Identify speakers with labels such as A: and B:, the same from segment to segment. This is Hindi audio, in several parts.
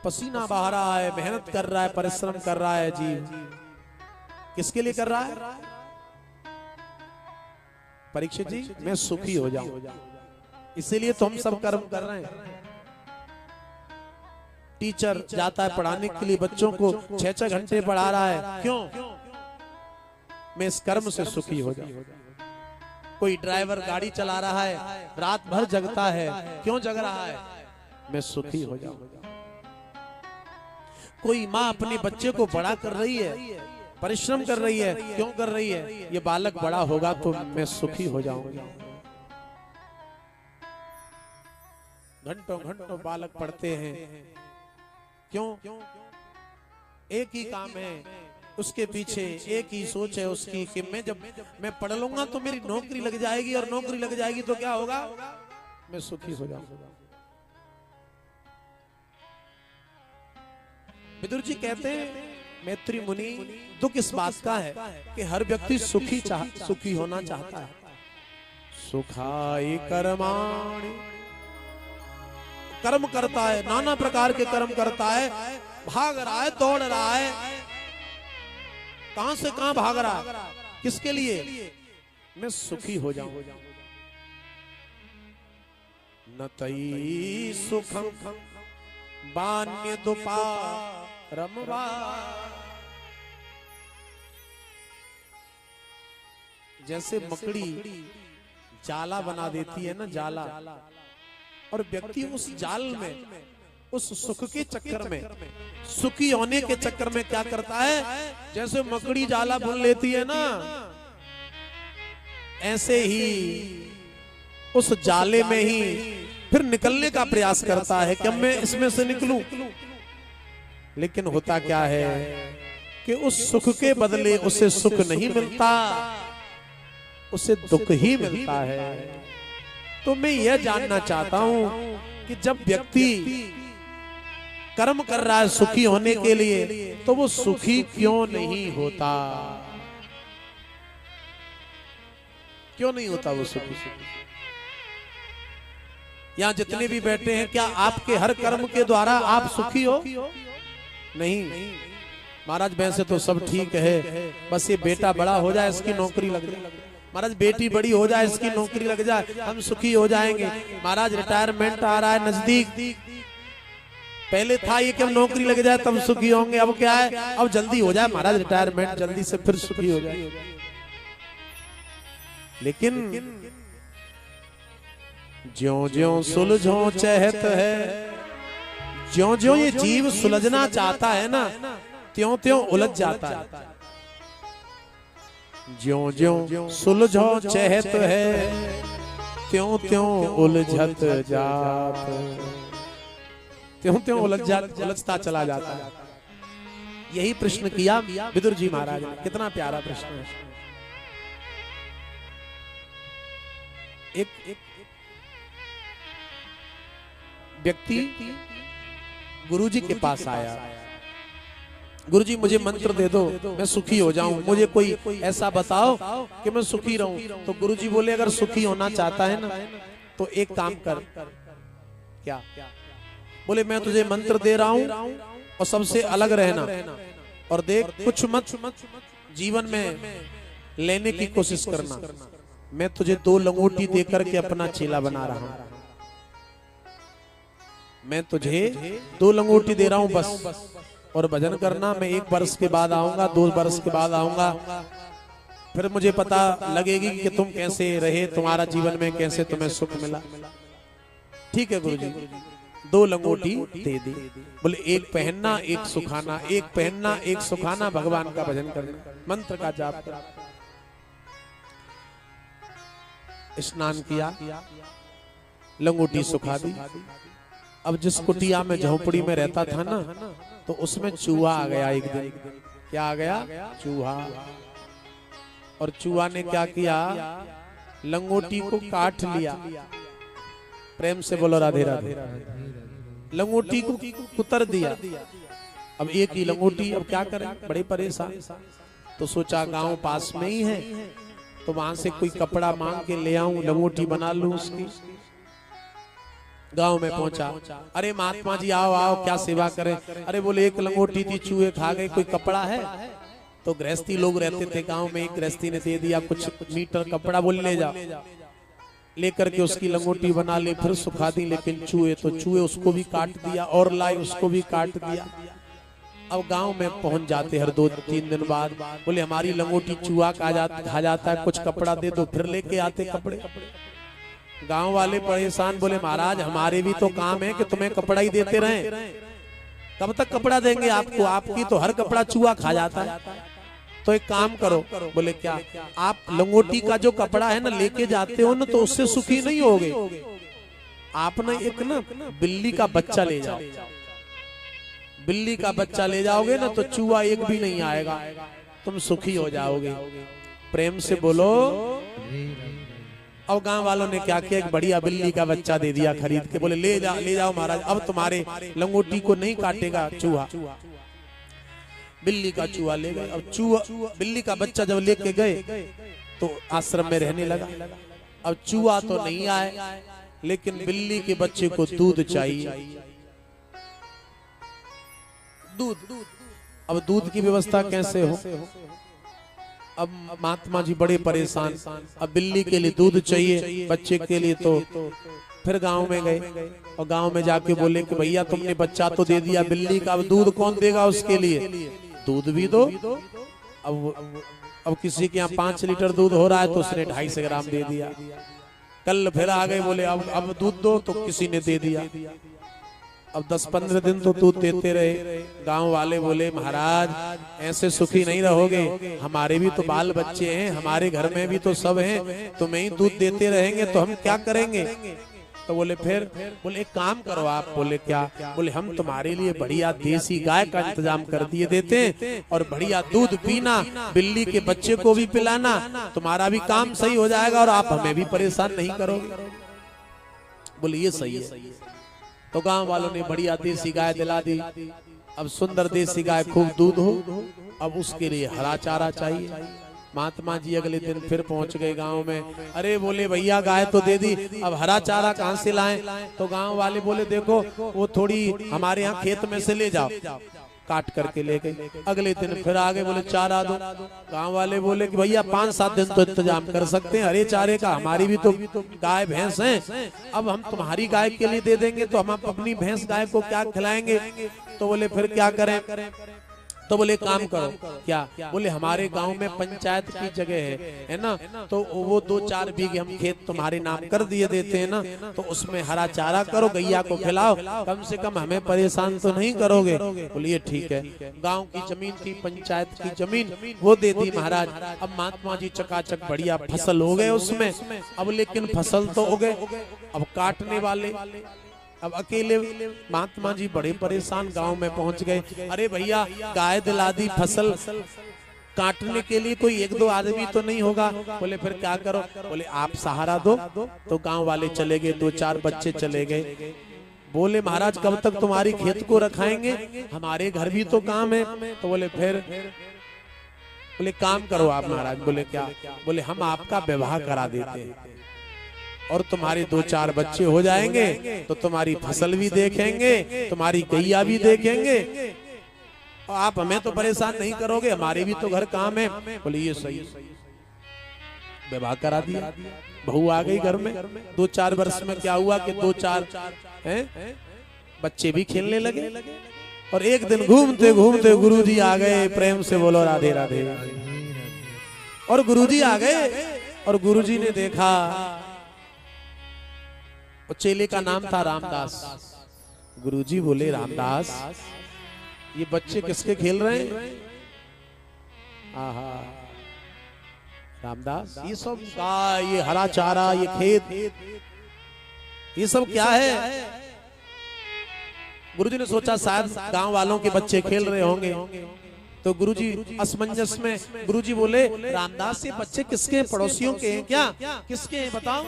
A: पसीना बहा रहा है, मेहनत कर रहा है, परिश्रम कर रहा है जीव, किसके लिए कर रहा है? परीक्षित जी, मैं सुखी हो जाऊं, इसीलिए तो हम सब कर्म कर रहे हैं। टीचर जाता है पढ़ाने के लिए, बच्चों को 6-6 घंटे पढ़ा रहा है, क्यों? मैं इस कर्म से सुखी हो जाऊं। कोई ड्राइवर गाड़ी चला रहा है, रात भर जगता है, क्यों जग रहा है? मैं सुखी हो जाऊं। कोई माँ अपने बच्चे को बड़ा कर रही है, परिश्रम कर रही है, क्यों कर रही है? ये बालक बड़ा होगा तो मैं सुखी हो जाऊंगा। घंटों घंटों बालक पढ़ते हैं, क्यों? एक ही काम है उसके पीछे, एक ही सोच है उसकी कि मैं पढ़ लूंगा तो मेरी नौकरी लग जाएगी, और नौकरी लग जाएगी तो क्या होगा? मैं सुखी हो जाऊंगा। विदुर जी कहते हैं, मैत्री मुनि, दुख इस बात का है कि हर व्यक्ति सुखी होना चाहता है। सुखाय कर्माणि, कर्म करता है, नाना प्रकार के कर्म करता है, भाग रहा है, दौड़ रहा है, कहां से कहां भाग रहा है, किसके लिए? मैं सुखी हो जाऊं। न तई सुखम बान्य दुपारमवा, जैसे मकड़ी जाला बना देती है ना, जाला, और व्यक्ति उस जाल में, उस सुख के चक्कर में, सुखी होने के चक्कर में क्या करता है? जैसे मकड़ी जाला बुन लेती है ना, ऐसे ही उस जाले में ही फिर निकलने का प्रयास करता है कि अब मैं इसमें से निकलूं। लेकिन होता क्या है कि उस सुख के बदले उसे सुख नहीं मिलता, उसे दुख ही मिलता है। तो मैं यह जानना चाहता हूं कि जब व्यक्ति कर्म कर रहा है सुखी होने के लिए, तो वो सुखी क्यों नहीं होता? क्यों नहीं होता वो सुखी? यहां जितने भी बैठे हैं, क्या आपके हर कर्म के द्वारा आप सुखी हो? नहीं महाराज, वैसे तो सब ठीक है, बस ये बेटा बड़ा हो जाए, इसकी नौकरी लग जाए। महाराज बेटी बड़ी हो जाए, इसकी नौकरी लग जाए, हम सुखी हो जाएंगे। महाराज रिटायरमेंट आ रहा है नजदीक, पहले था ये कि हम नौकरी लग जाए तब सुखी होंगे, अब क्या है? अब जल्दी हो जाए महाराज रिटायरमेंट, जल्दी से फिर सुखी हो जाए। लेकिन ज्यों ज्यों सुलझो चहत है, ज्यों ज्यों ये जीव सुलझना चाहता है ना, त्यों त्यों उलझ जाता है। ज्यों ज्यों सुलझो चहत है, त्यों त्यों उलझत जात, त्यों त्यों उलझता चला जाता है। यही प्रश्न किया विदुर जी महाराज ने। कितना प्यारा प्रश्न है। एक व्यक्ति गुरुजी के पास आया, गुरुजी मुझे मंत्र दे दो, मैं सुखी हो जाऊं, मुझे कोई ऐसा बताओ कि मैं सुखी रहूं। तो गुरुजी बोले, अगर सुखी होना चाहता है ना तो एक काम कर। क्या? बोले, मैं तुझे मंत्र दे रहा हूं और सबसे अलग रहना, और देख कुछ मत जीवन में लेने की कोशिश करना। मैं तुझे 2 लंगोटी देकर के अपना चेला बना रहा हूं, मैं तुझे 2 लंगोटी दे रहा हूं बस, और भजन करना। मैं 1 वर्ष के बाद आऊंगा, 2 वर्ष के बाद आऊंगा, फिर मुझे पता लगेगी कि तुम कैसे रहे, तुम्हारा जीवन में कैसे तुम्हें सुख मिला। ठीक है गुरुजी, 2 लंगोटी दे दी। बोले, 1 पहनना 1 सुखाना, 1 पहनना 1 सुखाना, भगवान का भजन करना, मंत्र का जाप करना। स्नान किया, लंगोटी सुखा दी। अब जिस कुटिया में झोपड़ी में रहता था ना, तो उसमें चूहा आ गया एक दिन। क्या आ गया? चूहा। और चूहा ने क्या किया? लंगोटी को काट लिया। प्रेम से बोलो राधे राधे। लंगोटी को कुतर दिया। अब एक ही लंगोटी, अब क्या करें, बड़े परेशान। तो सोचा गांव पास में ही है, तो वहां से कोई कपड़ा मांग के ले आऊं, लंगोटी बना लूं उसकी। गांव में पहुंचा। अरे महात्मा जी आओ आओ, क्या सेवा करें? अरे बोले एक लंगोटी थी, चूहे खा गए, कोई कपड़ा है? तो गृहस्थी लोग रहते थे गांव में, एक गृहस्थी ने दे दिया कुछ मीटर कपड़ा, बोले ले जाओ। लेकर के उसकी लंगोटी बना ले, फिर सुखा दी, लेकिन चूहे तो चूहे उसको भी काट दिया, और लाए उसको भी काट दिया। अब गांव में पहुंच जाते हर 2-3 दिन बाद, बोले हमारी लंगोटी चूहा खा जाता है, कुछ कपड़ा दे दो, फिर लेके आते कपड़े। गांव वाले परेशान, बोले महाराज हमारे भी तो काम है कि तुम्हें कपड़ा ही देते रहें, कब तक कपड़ा देंगे आपको? आपकी तो हर कपड़ा चूहा खा जाता है। तो एक काम करो, बोले क्या? आप लंगोटी का जो कपड़ा है ना लेके जाते हो ना, तो उससे सुखी नहीं होगे। आप ना एक ना बिल्ली का बच्चा ले जाओ, बिल्ली का बच्चा ले जाओगे ना तो चूहा एक भी नहीं आएगा, तुम सुखी हो जाओगे। प्रेम से बोलो। और गांव वालों ने क्या किया, एक बढ़िया बिल्ली का बच्चा दे दिया खरीद के, बोले ले जाओ महाराज, अब तुम्हारे लंगोटी को नहीं काटेगा चूहा। बिल्ली का चूहा ले गए। अब चूहा बिल्ली का बच्चा जब लेके गए तो आश्रम में रहने लगा। अब चूहा तो नहीं आए, लेकिन बिल्ली के बच्चे को दूध चाहिए, दूध। अब दूध की व्यवस्था कैसे हो? अब महात्मा जी बड़े परेशान, अब बिल्ली के लिए दूध चाहिए, बच्चे के लिए। तो फिर गांव में गए और गांव में जाके बोले कि भैया तुमने बच्चा तो दे दिया बिल्ली का, अब दूध कौन देगा उसके लिए? दूध भी दो। अब किसी के यहाँ 5 लीटर दूध हो रहा है तो उसने 250 ग्राम दे दिया। कल फिर आ गए, बोले अब दूध दो, तो किसी ने दे दिया। अब 10-15 दिन तो दूध देते रहे। गांव वाले बोले महाराज ऐसे सुखी नहीं रहोगे, हमारे भी तो बाल बच्चे हैं, हमारे घर में भी तो सब हैं, तुम्हें ही दूध देते रहेंगे तो हम क्या करेंगे? तो बोले फिर? बोले एक काम करो आप। बोले क्या? बोले हम तुम्हारे लिए बढ़िया देसी गाय का इंतजाम कर दिए देते हैं, और बढ़िया दूध पीना, बिल्ली के बच्चे को भी पिलाना, तुम्हारा भी काम सही हो जाएगा और आप हमें भी परेशान नहीं करोगे। बोले ये सही है। तो गांव वालों ने बढ़िया देसी गाय दिला दी। अब सुंदर देसी गाय, खूब दूध हो। अब उसके लिए हरा चारा चाहिए। महात्मा जी अगले दिन फिर पहुंच गए गांव में। अरे बोले भैया गाय तो दे दी, अब हरा चारा कहां से लाएं? तो गांव वाले बोले देखो वो थोड़ी हमारे यहाँ खेत में से ले जाओ, काट करके ले गए। अगले दिन फिर आ गए, बोले चारा दो। गांव वाले बोले कि भैया 5-7 दिन तो इंतजाम कर सकते हैं हरे चारे का, हमारी भी तो गाय भैंस हैं, अब हम तुम्हारी गाय के लिए दे देंगे तो हम अपनी भैंस गाय को क्या खिलाएंगे? तो बोले फिर क्या करें? तो बोले काम करो। क्या? बोले हमारे गांव में पंचायत की जगह है ना, तो वो 2-4 बीघे हम खेत तुम्हारे नाम कर दिए देते हैं ना, तो उसमें हरा चारा करो, गैया को खिलाओ, कम से कम हमें परेशान तो नहीं करोगे। बोलिए ठीक है। गांव की जमीन थी, पंचायत की जमीन, वो दे दी महाराज। अब महात्मा जी चकाचक बढ़िया फसल हो गए उसमें। अब लेकिन फसल तो हो गए, अब काटने वाले, अब अकेले महात्मा जी बड़े परेशान गांव में पहुंच गए। अरे भैया गाय दिला दी, फसल काटने के लिए कोई 1-2 आदमी तो नहीं होगा। बोले फिर क्या करो? बोले आप सहारा दो। तो गांव वाले चले गए, 2-4 बच्चे चले गए। बोले महाराज कब तक तुम्हारी खेत को रखाएंगे, हमारे घर भी तो काम है। तो बोले फिर? बोले काम करो आप महाराज। बोले क्या? बोले हम आपका विवाह करा देते हैं और तुम्हारे 2-4 बच्चे हो जाएंगे तो तुम्हारी फसल भी देखेंगे, तुम्हारी गैया भी देखेंगे, और आप हमें तो परेशान नहीं करोगे, हमारे भी तो घर काम है। बोले ये सही। विवाह करा दिया, बहू आ गई घर में। 2-4 वर्ष में क्या हुआ कि 2-4 बच्चे भी खेलने लगे। और एक दिन घूमते घूमते गुरुजी आ गए। प्रेम से बोलो राधे राधे। और गुरुजी आ गए और गुरुजी ने देखा, चेले का नाम था रामदास। गुरुजी बोले रामदास ये बच्चे किसके खेल रहे हैं? आहा रामदास ये सब गाय, ये हरा चारा, ये खेत, ये सब क्या है? गुरुजी ने सोचा शायद गांव वालों के बच्चे खेल रहे होंगे। तो गुरुजी असमंजस में गुरुजी बोले रामदास ये बच्चे किसके? पड़ोसियों के हैं क्या? किसके हैं बताओ?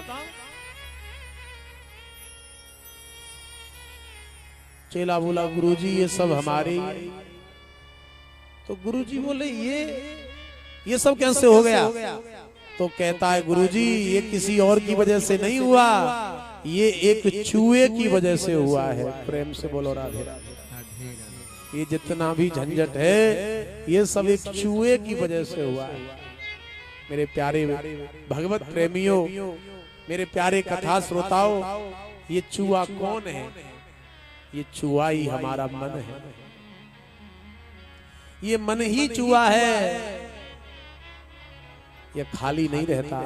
A: चेला बोला गुरुजी ये सब हमारे ही। तो गुरुजी बोले ये सब कैसे हो गया? तो कहता है गुरुजी ये किसी और की वजह से नहीं हुआ, ये एक चूहे की वजह से हुआ है। प्रेम से बोलो राधे राधे। ये जितना भी झंझट है ये सब एक चूहे की वजह से हुआ है। मेरे प्यारे भगवत प्रेमियों, मेरे प्यारे कथा श्रोताओं, ये चूहा कौन है? ये चूहा ही हमारा मन है। ये मन ही चूहा है। ये खाली नहीं रहता।